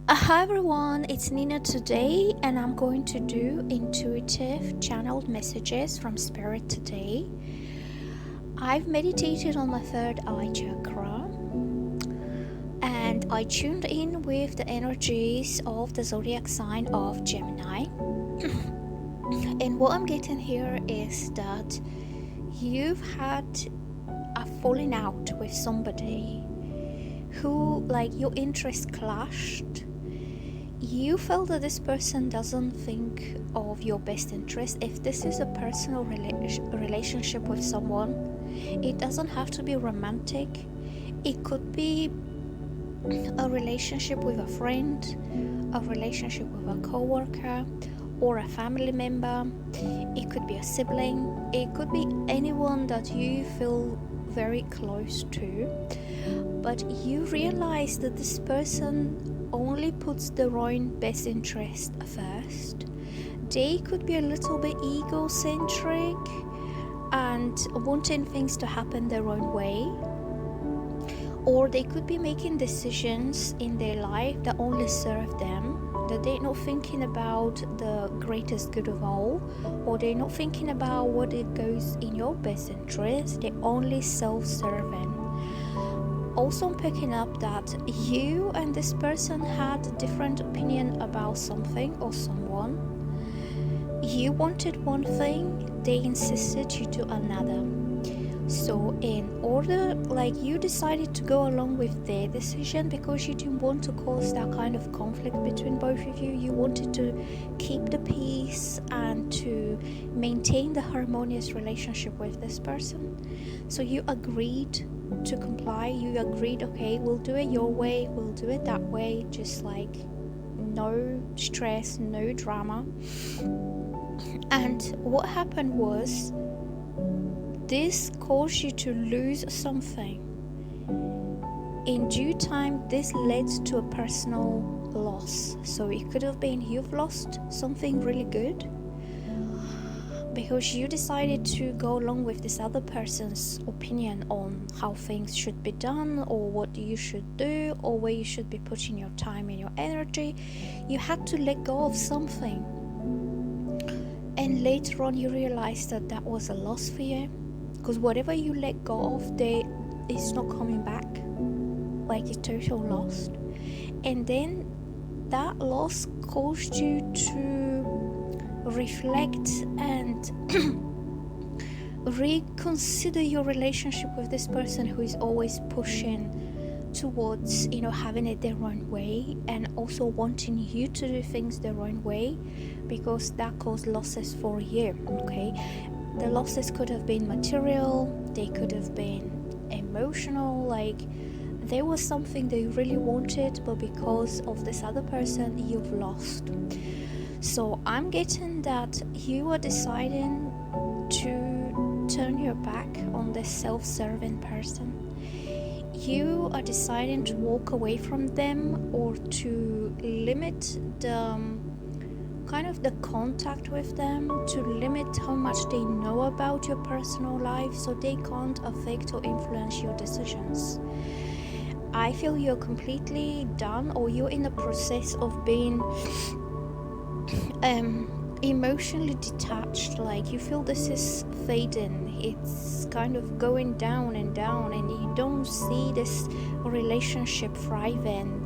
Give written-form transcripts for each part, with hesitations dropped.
Hi everyone, it's Nina today, and I'm going to do intuitive channeled messages from Spirit today. I've meditated on my third eye chakra and I tuned in with the energies of the zodiac sign of Gemini. And what I'm getting here is that you've had a falling out with somebody who, like, your interests clashed. You felt that this person doesn't think of your best interest. If this is a personal relationship with someone, it doesn't have to be romantic. It could be a relationship with a friend, a relationship with a co-worker, or a family member. It could be a sibling. It could be anyone that you feel very close to, but you realize that this person only puts their own best interest first. They could be a little bit egocentric and wanting things to happen their own way, or they could be making decisions in their life that only serve them, that they're not thinking about the greatest good of all, or they're not thinking about what it goes in your best interest. They're only self-serving. Also, I'm picking up that you and this person had a different opinion about something or someone. You wanted one thing, they insisted you do another. So in order, like, you decided to go along with their decision because you didn't want to cause that kind of conflict between both of you. You wanted to keep the peace and to maintain the harmonious relationship with this person. So you agreed to comply. You agreed, okay, we'll do it your way, we'll do it that way, just like no stress, no drama. And what happened was, this caused you to lose something. In due time, this led to a personal loss. So it could have been you've lost something really good because you decided to go along with this other person's opinion on how things should be done, or what you should do, or where you should be putting your time and your energy. You had to let go of something. And later on, you realized that that was a loss for you. Because whatever you let go of, it's not coming back. Like, it's total lost. And then that loss caused you to reflect and reconsider your relationship with this person who is always pushing towards, having it their own way, and also wanting you to do things their own way, because that caused losses for you. Okay, the losses could have been material, they could have been emotional, like there was something they really wanted, but because of this other person, you've lost. So I'm getting that you are deciding to turn your back on this self-serving person. You are deciding to walk away from them, or to limit the kind of the contact with them, to limit how much they know about your personal life, so they can't affect or influence your decisions. I feel you're completely done, or you're in the process of being emotionally detached. Like, you feel this is fading, it's kind of going down and down, and you don't see this relationship thriving,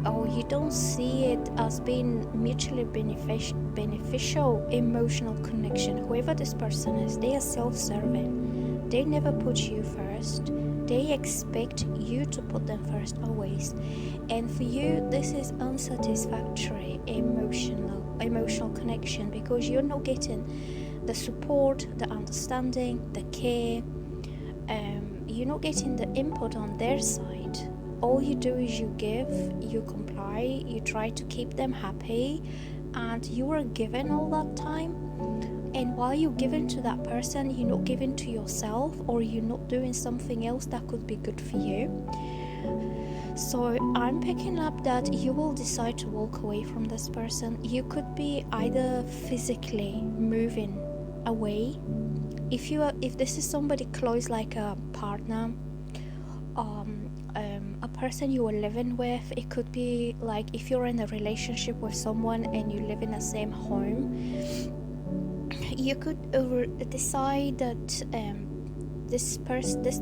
or you don't see it as being mutually beneficial emotional connection. Whoever this person is, they are self-serving. They never put you first. They expect you to put them first always. And for you, this is unsatisfactory emotional connection, because you're not getting the support, the understanding, the care. You're not getting the input on their side. All you do is you give, you comply, you try to keep them happy, and you are given all that time. And while you're giving to that person, you're not giving to yourself, or you're not doing something else that could be good for you. So I'm picking up that you will decide to walk away from this person. You could be either physically moving away, if this is somebody close, like a partner, a person you are living with. It could be like if you're in a relationship with someone and you live in the same home, you could decide that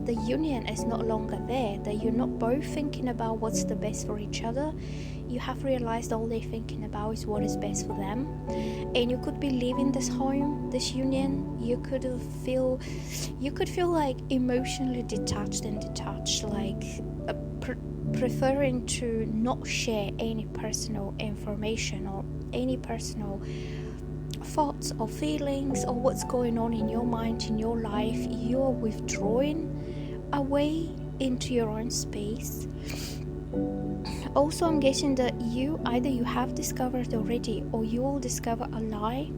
the union is no longer there, that you're not both thinking about what's the best for each other. You have realized all they're thinking about is what is best for them, and you could be leaving this home, this union. You could feel like emotionally detached, like preferring to not share any personal information or any personal thoughts or feelings or what's going on in your mind, in your life. You're withdrawing away into your own space. Also, I'm getting that you have discovered already, or you will discover a lie.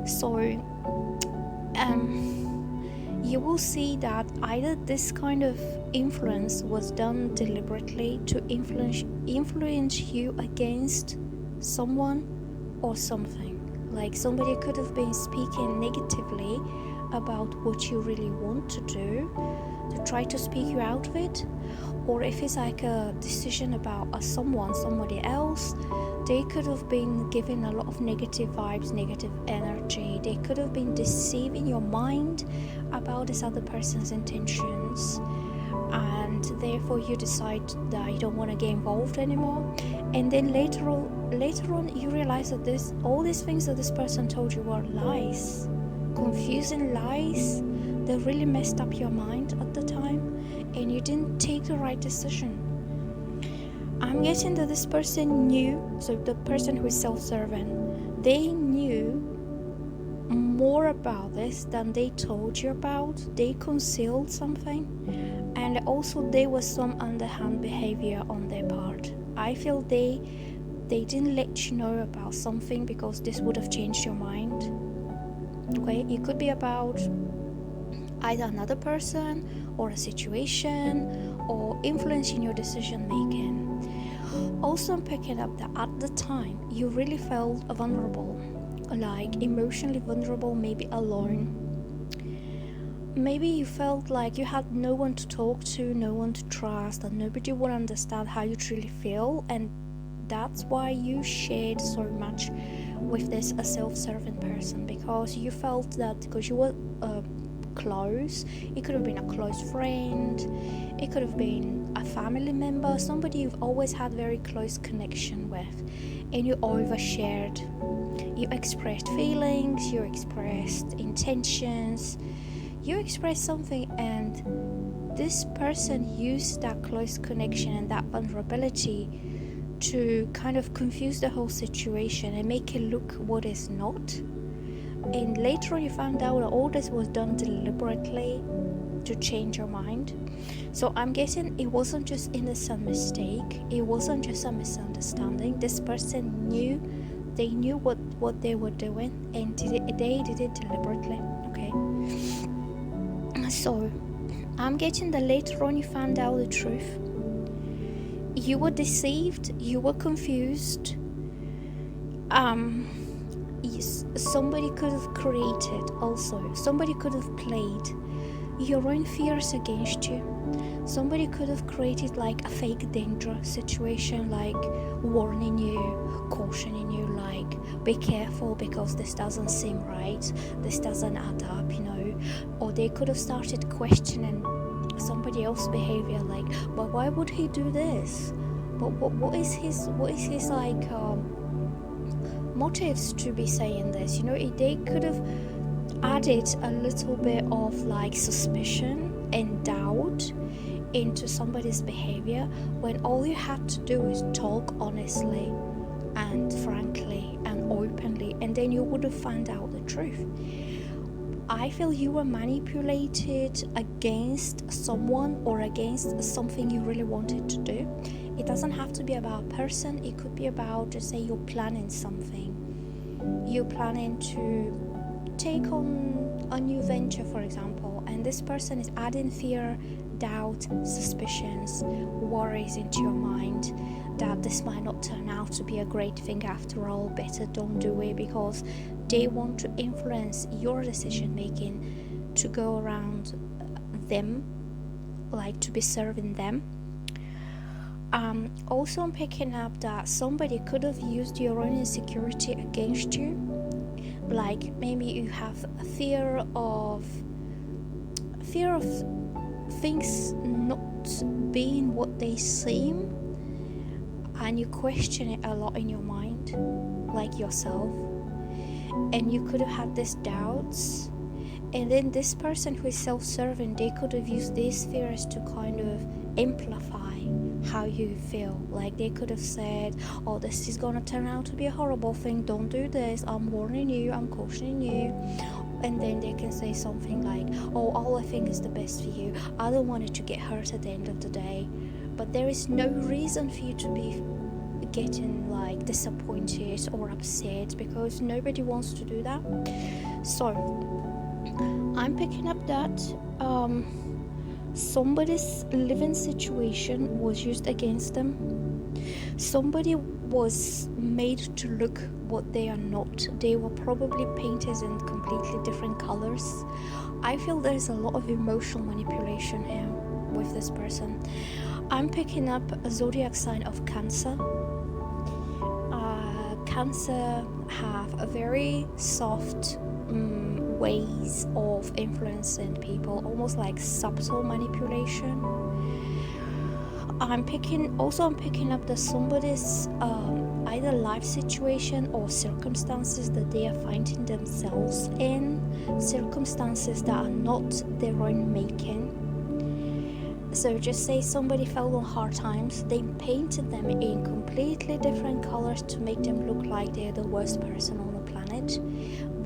So you will see that either this kind of influence was done deliberately to influence you against someone or something. Like somebody could have been speaking negatively about what you really want to do, to try to speak you out of it. Or if it's like a decision about somebody else, they could have been giving a lot of negative vibes, negative energy. They could have been deceiving your mind about this other person's intentions, and therefore you decide that you don't want to get involved anymore. And then later on you realize that all these things that this person told you were lies, confusing lies that really messed up your mind at the time, and you didn't take the right decision. I'm guessing that this person knew, so the person who is self-serving, they knew more about this than they told you about. They concealed something, and also there was some underhand behavior on their part. I feel they didn't let you know about something because this would have changed your mind. Okay, it could be about either another person or a situation or influencing your decision making. Also, I'm picking up that at the time you really felt vulnerable, like emotionally vulnerable, maybe alone. Maybe you felt like you had no one to talk to, no one to trust, and nobody would understand how you truly feel, and that's why you shared so much with this a self-serving person, because you felt that because you were close. It could have been a close friend, it could have been a family member, somebody you've always had very close connection with, and you overshared. You expressed feelings, you expressed intentions, you expressed something, and this person used that close connection and that vulnerability to kind of confuse the whole situation and make it look what is not. And later on you found out that all this was done deliberately to change your mind. So I'm guessing it wasn't just innocent mistake, it wasn't just a misunderstanding. This person knew, they knew what they were doing, and they did it deliberately. Okay, so I'm getting that later on you found out the truth. You were deceived, you were confused. Yes, somebody could have created, also somebody could have played your own fears against you. Somebody could have created like a fake danger situation, like warning you, cautioning you, like be careful because this doesn't seem right, this doesn't add up, or they could have started questioning somebody else's behavior, like, but why would he do this, but what is his like motives to be saying this. They could have added a little bit of like suspicion and doubt into somebody's behavior, when all you had to do is talk honestly and frankly and openly, and then you would have found out the truth. I feel you were manipulated against someone or against something you really wanted to do. It doesn't have to be about a person, it could be about, just say you're planning something. You're planning to take on a new venture, for example, and this person is adding fear, doubt, suspicions, worries into your mind that this might not turn out to be a great thing after all, better don't do it, because they want to influence your decision making to go around them, like to be serving them. Also, I'm picking up that somebody could have used your own insecurity against you. Like maybe you have a fear of things not being what they seem, and you question it a lot in your mind, like yourself, and you could have had these doubts. And then this person who is self-serving, they could have used these fears to kind of amplify how you feel. Like they could have said, oh, this is gonna turn out to be a horrible thing, don't do this, I'm warning you, I'm cautioning you. And then they can say something like, oh, all I think is the best for you, I don't want you to get hurt at the end of the day. But there is no reason for you to be getting like disappointed or upset, because nobody wants to do that. So I'm picking up that somebody's living situation was used against them. Somebody was made to look what they are not. They were probably painted in completely different colors. I feel there's a lot of emotional manipulation here with this person. I'm picking up a zodiac sign of Cancer. Cancer have a very soft ways of influencing people, almost like subtle manipulation. I'm picking up that somebody's either life situation or circumstances that they are finding themselves in, circumstances that are not their own making. So just say somebody fell on hard times, they painted them in completely different colors to make them look like they're the worst person on the planet,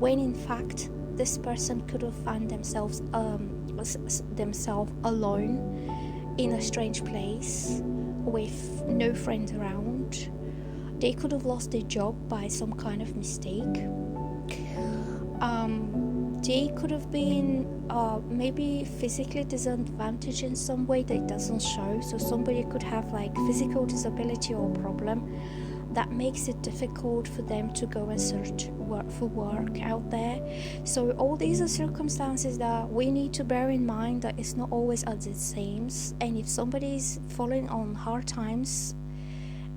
when in fact this person could have found themselves alone in a strange place with no friends around. They could have lost their job by some kind of mistake. They could have been maybe physically disadvantaged in some way that doesn't show. So somebody could have like physical disability or problem that makes it difficult for them to go and search for work out there. So all these are circumstances that we need to bear in mind, that it's not always as it seems. And if somebody's falling on hard times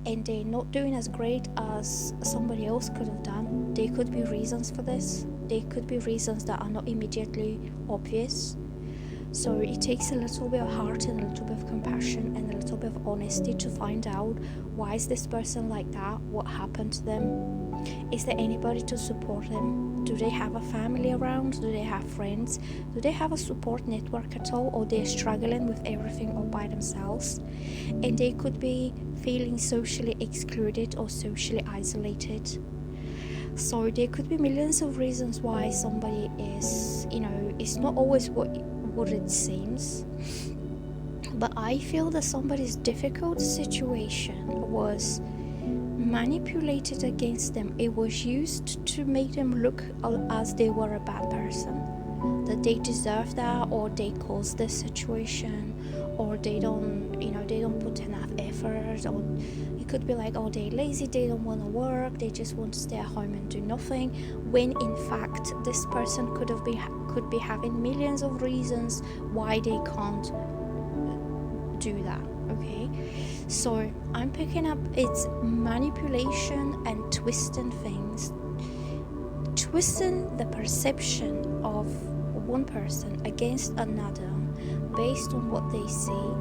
and they're not doing as great as somebody else could have done, there could be reasons for this. There could be reasons that are not immediately obvious. So it takes a little bit of heart and a little bit of compassion and a little bit of honesty to find out, why is this person like that? What happened to them? Is there anybody to support them? Do they have a family around? Do they have friends? Do they have a support network at all? Or they're struggling with everything all by themselves? And they could be feeling socially excluded or socially isolated. So there could be millions of reasons why somebody is, it's not always what it seems. But I feel that somebody's difficult situation was manipulated against them. It was used to make them look as they were a bad person, that they deserve that, or they caused this situation, or they don't put enough effort, or it could be like, oh, they're lazy, they don't want to work, they just want to stay at home and do nothing, when in fact this person could be having millions of reasons why they can't do that. Okay, so I'm picking up it's manipulation and twisting things, twisting the perception of one person against another based on what they see.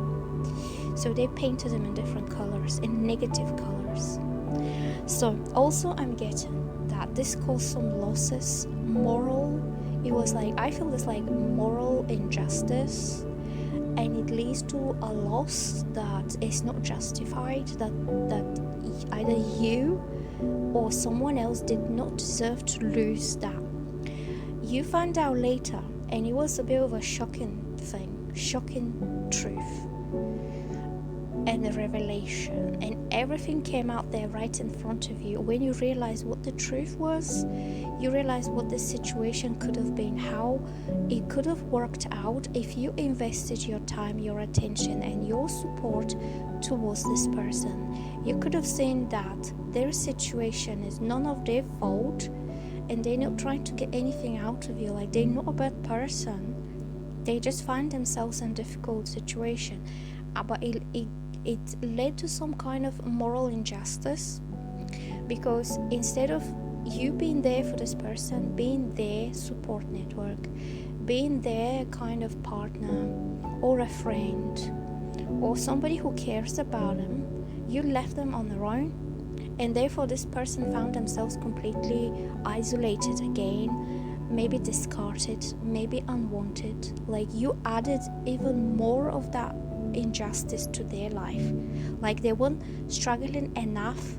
So they painted them in different colors, in negative colors. So also I'm getting that this caused some losses, it was like, I feel this like moral injustice, and it leads to a loss that is not justified, that either you or someone else did not deserve to lose that. You found out later, and it was a bit of a shocking thing, shocking truth, and a revelation, and everything came out there right in front of you. When you realize what the truth was, you realize what the situation could have been, how it could have worked out if you invested your time, your attention, and your support towards this person. You could have seen that their situation is none of their fault, and they're not trying to get anything out of you. Like, they're not a bad person, they just find themselves in a difficult situation. But it led to some kind of moral injustice, because instead of you being there for this person, being their support network, being their kind of partner or a friend or somebody who cares about them, you left them on their own, and therefore this person found themselves completely isolated again, maybe discarded, maybe unwanted. Like, you added even more of that injustice to their life. Like, they weren't struggling enough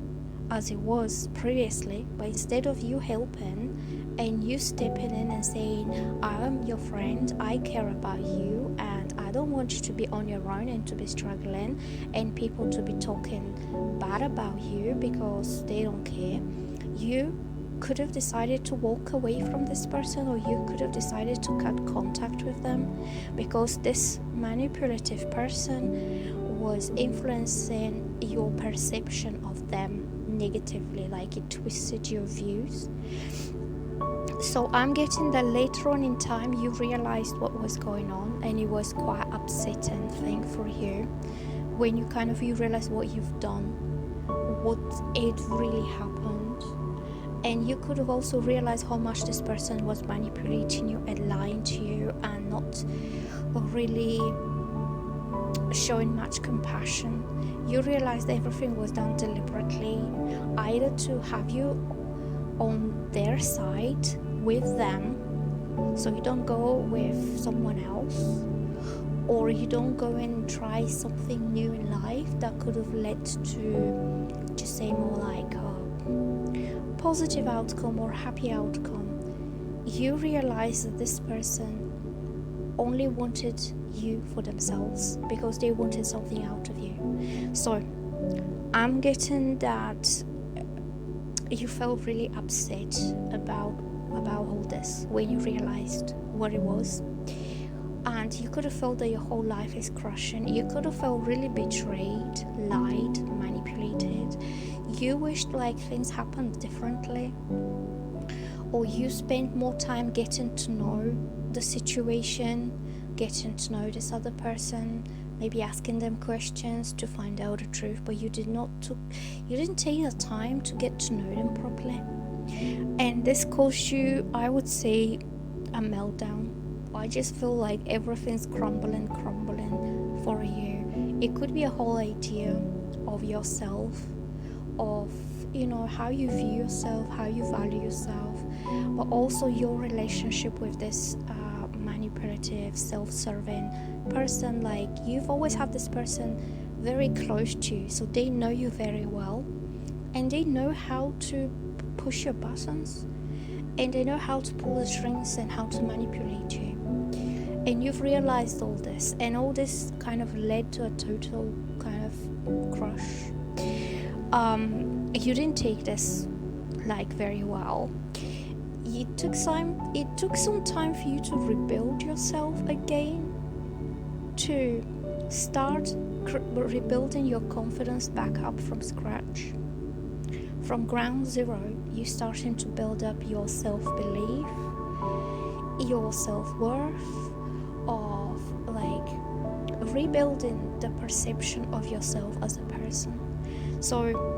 as it was previously, but instead of you helping and you stepping in and saying, I am your friend, I care about you, and I don't want you to be on your own and to be struggling and people to be talking bad about you because they don't care, you could have decided to walk away from this person, or you could have decided to cut contact with them, because this manipulative person was influencing your perception of them negatively. Like, it twisted your views. So I'm getting that later on in time you realized what was going on, and it was quite upsetting thing for you when you realize what you've done, what it really happened. And you could have also realized how much this person was manipulating you and lying to you and not really showing much compassion. You realized everything was done deliberately, either to have you on their side with them, so you don't go with someone else, or you don't go and try something new in life that could have led to just say more like a positive outcome or happy outcome. You realize that this person only wanted you for themselves because they wanted something out of you. So I'm getting that you felt really upset about all this when you realized what it was, and you could have felt that your whole life is crushing. You could have felt really betrayed, lied, manipulated. You wished like things happened differently, or you spent more time getting to know the situation, getting to know this other person, maybe asking them questions to find out the truth, but you didn't take the time to get to know them properly. And this caused you, I would say, a meltdown. I just feel like everything's crumbling for you. It could be a whole idea of yourself, of how you view yourself, how you value yourself, but also your relationship with this manipulative, self-serving person. Like, you've always had this person very close to you, so they know you very well, and they know how to push your buttons, and they know how to pull the strings and how to manipulate you. And you've realized all this, and all this kind of led to a total kind of crush. You didn't take this like very well. It took some time for you to rebuild yourself again, to start rebuilding your confidence back up from scratch. From ground zero, you starting to build up your self-belief, your self-worth, of like rebuilding the perception of yourself as a person. So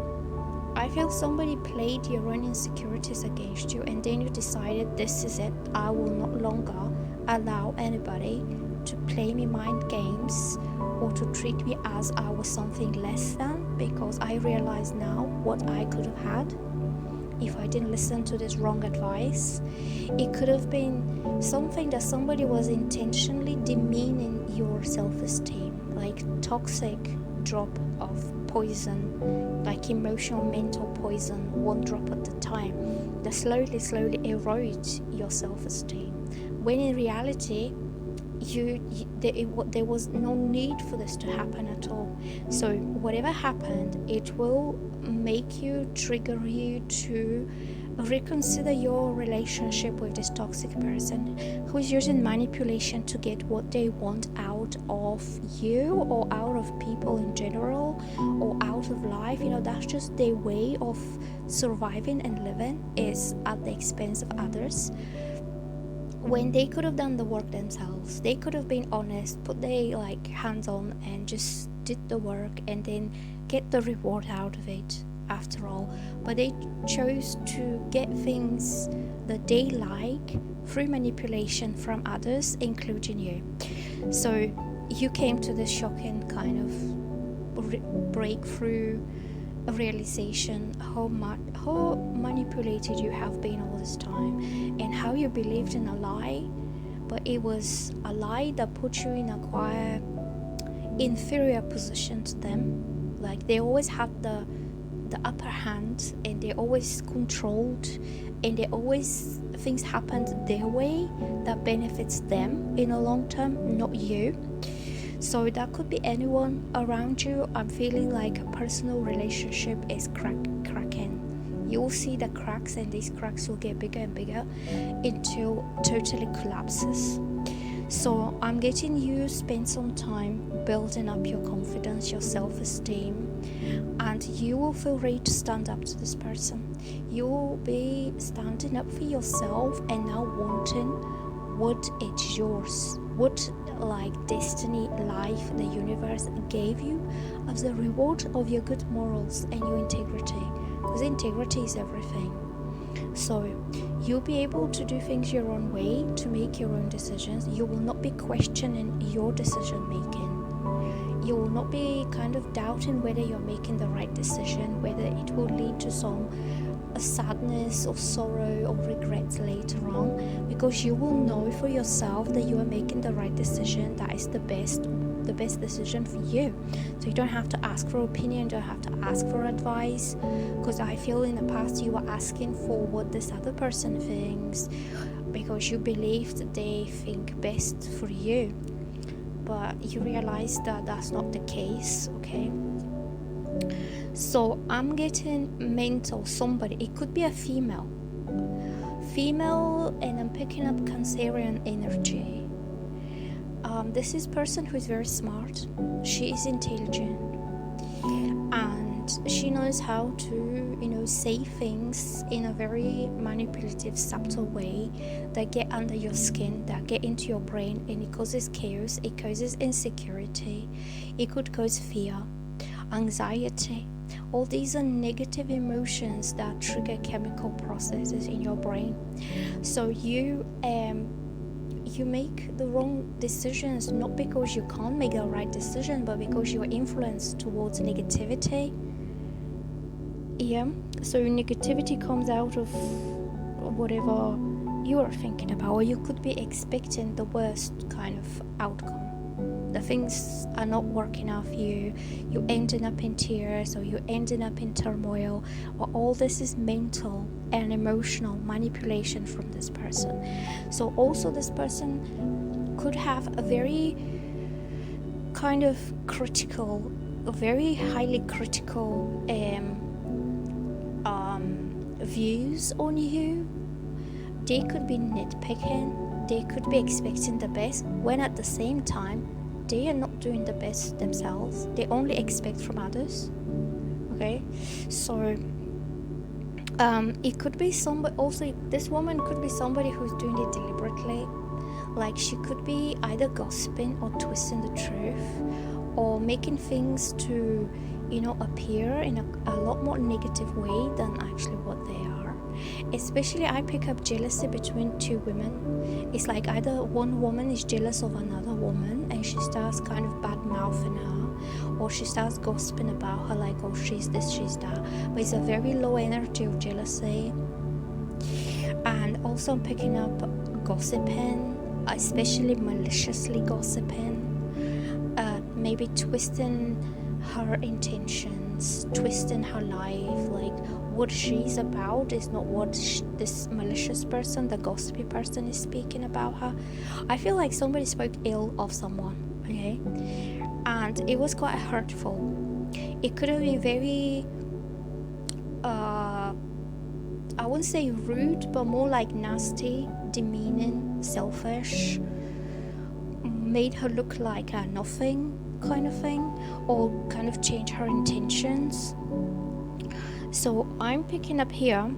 I feel somebody played your own insecurities against you, and then you decided, this is it, I will not longer allow anybody to play me mind games or to treat me as I was something less than, because I realize now what I could have had if I didn't listen to this wrong advice. It could have been something that somebody was intentionally demeaning your self-esteem, like toxic drop of poison, like emotional mental poison, one drop at a time, that slowly erodes your self-esteem, when in reality there was no need for this to happen at all. So whatever happened, it will make you, trigger you to reconsider your relationship with this toxic person who's using manipulation to get what they want out of you, or out of people in general, or out of life. That's just their way of surviving and living, is at the expense of others. when they could have done the work themselves. They could have been honest, put their like hands on and just did the work and then get the reward out of it after all. But they chose to get things that they like through manipulation from others, including you. So you came to this shocking kind of breakthrough realization how manipulated you have been all this time, and how you believed in a lie, but it was a lie that put you in a quite inferior position to them. Like they always had the upper hand, and they always controlled, and they always things happened their way that benefits them in a long term, not you. So that could be anyone around you. I'm feeling like a personal relationship is cracking. You'll see the cracks, and these cracks will get bigger and bigger until totally collapses. So I'm getting you spend some time building up your confidence, your self-esteem, and you will feel ready to stand up to this person. You will be standing up for yourself and now wanting what it's yours, what like destiny, life, the universe gave you as a reward of your good morals and your integrity, because integrity is everything. So you'll be able to do things your own way, to make your own decisions. You will not be questioning your decision making. You will not be kind of doubting whether you're making the right decision, whether it will lead to some sadness or sorrow or regret later on, because you will know for yourself that you are making the right decision, that is the best decision for you. So you don't have to ask for opinion, don't have to ask for advice, because I feel in the past you were asking for what this other person thinks because you believed they think best for you, but you realize that that's not the case. Okay, so I'm getting mental somebody. It could be a female, and I'm picking up Cancerian energy. This is person who is very smart. She is intelligent, and she knows how to, say things in a very manipulative, subtle way that get under your skin, that get into your brain, and it causes chaos. It causes insecurity. It could cause fear, anxiety. All these are negative emotions that trigger chemical processes in your brain. So you make the wrong decisions, not because you can't make the right decision, but because you're influenced towards negativity. Yeah, so negativity comes out of whatever you are thinking about, or you could be expecting the worst kind of outcome. The things are not working out for you, you're ending up in tears, or you're ending up in turmoil, or all this is mental and emotional manipulation from this person. So also this person could have a very kind of critical, very highly critical views on you. They could be nitpicking, they could be expecting the best, when at the same time they are not doing the best themselves. They only expect from others. Okay, so it could be somebody. Also, this woman could be somebody who's doing it deliberately. Like she could be either gossiping or twisting the truth, or making things to appear in a lot more negative way than actually what they are. Especially I pick up jealousy between two women. It's like either one woman is jealous of another woman and she starts kind of bad mouthing her, or she starts gossiping about her, like, oh, she's this, she's that. But it's a very low energy of jealousy. And also I'm picking up gossiping, especially maliciously gossiping, maybe twisting her intentions, twisting her life, like what she's about is not what this malicious person, the gossipy person, is speaking about her. I feel like somebody spoke ill of someone, okay, and it was quite hurtful. It could have been very I wouldn't say rude, but more like nasty, demeaning, selfish, made her look like a nothing kind of thing, or kind of change her intentions. So I'm picking up here,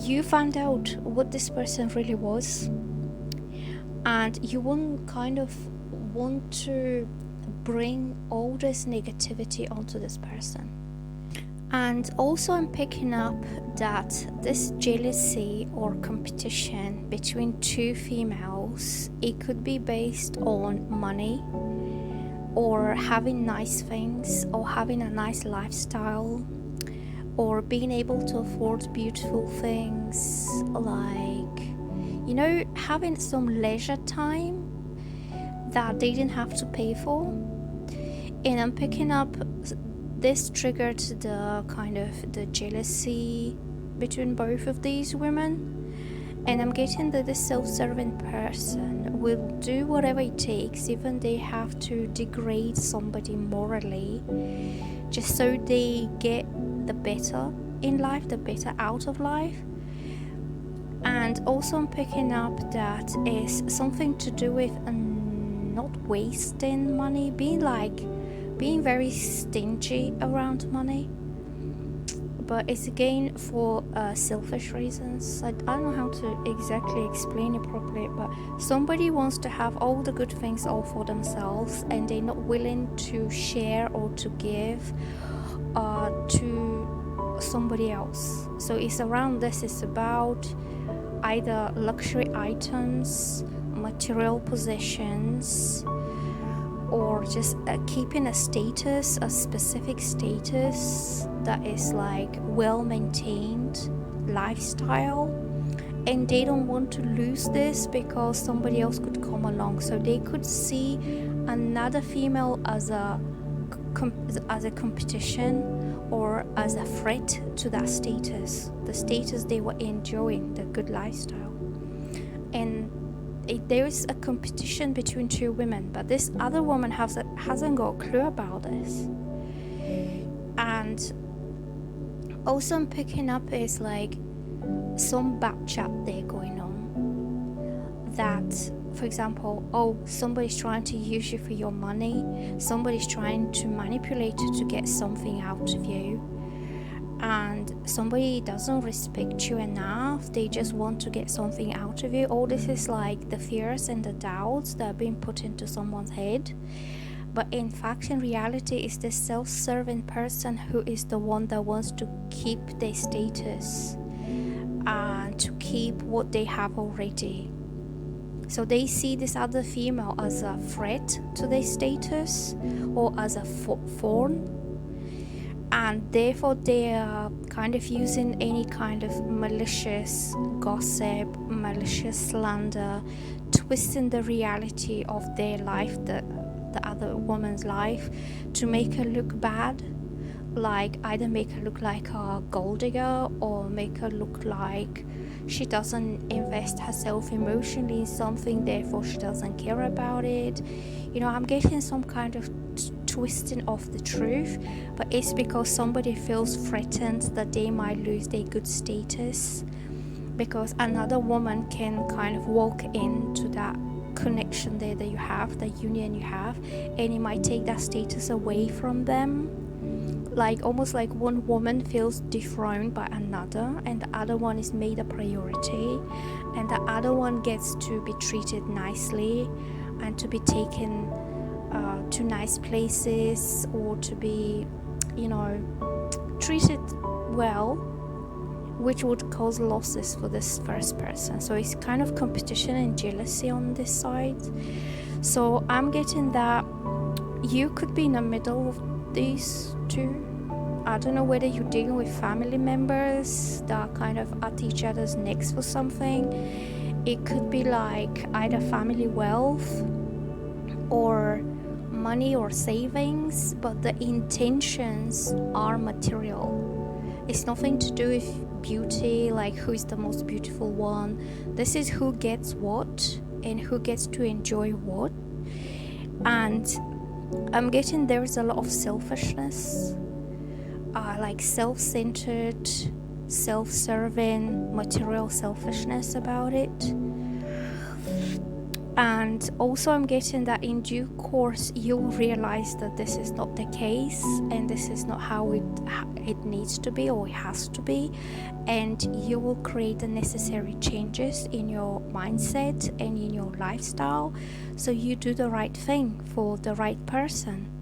you found out what this person really was, and you won't kind of want to bring all this negativity onto this person. And also I'm picking up that this jealousy or competition between two females, it could be based on money or having nice things or having a nice lifestyle or being able to afford beautiful things, like, you know, having some leisure time that they didn't have to pay for. And I'm picking up this triggered the kind of the jealousy between both of these women. And I'm getting that this self-serving person will do whatever it takes, even they have to degrade somebody morally, just so they get the better in life, the better out of life. And also I'm picking up that is something to do with not wasting money, being very stingy around money, but it's again for selfish reasons. I don't know how to exactly explain it properly, but somebody wants to have all the good things all for themselves and they're not willing to share or to give to somebody else. So it's around this. It's about either luxury items, material possessions, or just keeping a status, a specific status that is like well-maintained lifestyle, and they don't want to lose this because somebody else could come along. So they could see another female as a competition or as a threat to that status, the status they were enjoying, the good lifestyle. And there is a competition between two women, but this other woman hasn't got a clue about this. And also I'm picking up is like some bad chat there going on, that for example, somebody's trying to use you for your money, somebody's trying to manipulate you to get something out of you, and somebody doesn't respect you enough, they just want to get something out of you. All this is like the fears and the doubts that are being put into someone's head. But in fact, in reality, it's this self-serving person who is the one that wants to keep their status and to keep what they have already. So they see this other female as a threat to their status or as a thorn, and therefore they are kind of using any kind of malicious gossip, malicious slander, twisting the reality of their life, the other woman's life, to make her look bad, like either make her look like a gold digger or make her look like she doesn't invest herself emotionally in something, therefore she doesn't care about it. You know, I'm getting some kind of twisting of the truth, but it's because somebody feels threatened that they might lose their good status, because another woman can kind of walk into that connection there that you have, that union you have, and it might take that status away from them. Like almost like one woman feels dethroned by another, and the other one is made a priority, and the other one gets to be treated nicely and to be taken to nice places, or to be, you know, treated well, which would cause losses for this first person. So it's kind of competition and jealousy on this side. So I'm getting that you could be in the middle of these two. I don't know whether you're dealing with family members that are kind of at each other's necks for something. It could be like either family wealth or money or savings, but the intentions are material. It's nothing to do with beauty, like who is the most beautiful one. This is who gets what and who gets to enjoy what. And I'm getting there's a lot of selfishness, like self-centered, self-serving, material selfishness about it. And also I'm getting that in due course you'll realize that this is not the case, and this is not how it needs to be or it has to be, and you will create the necessary changes in your mindset and in your lifestyle, so you do the right thing for the right person.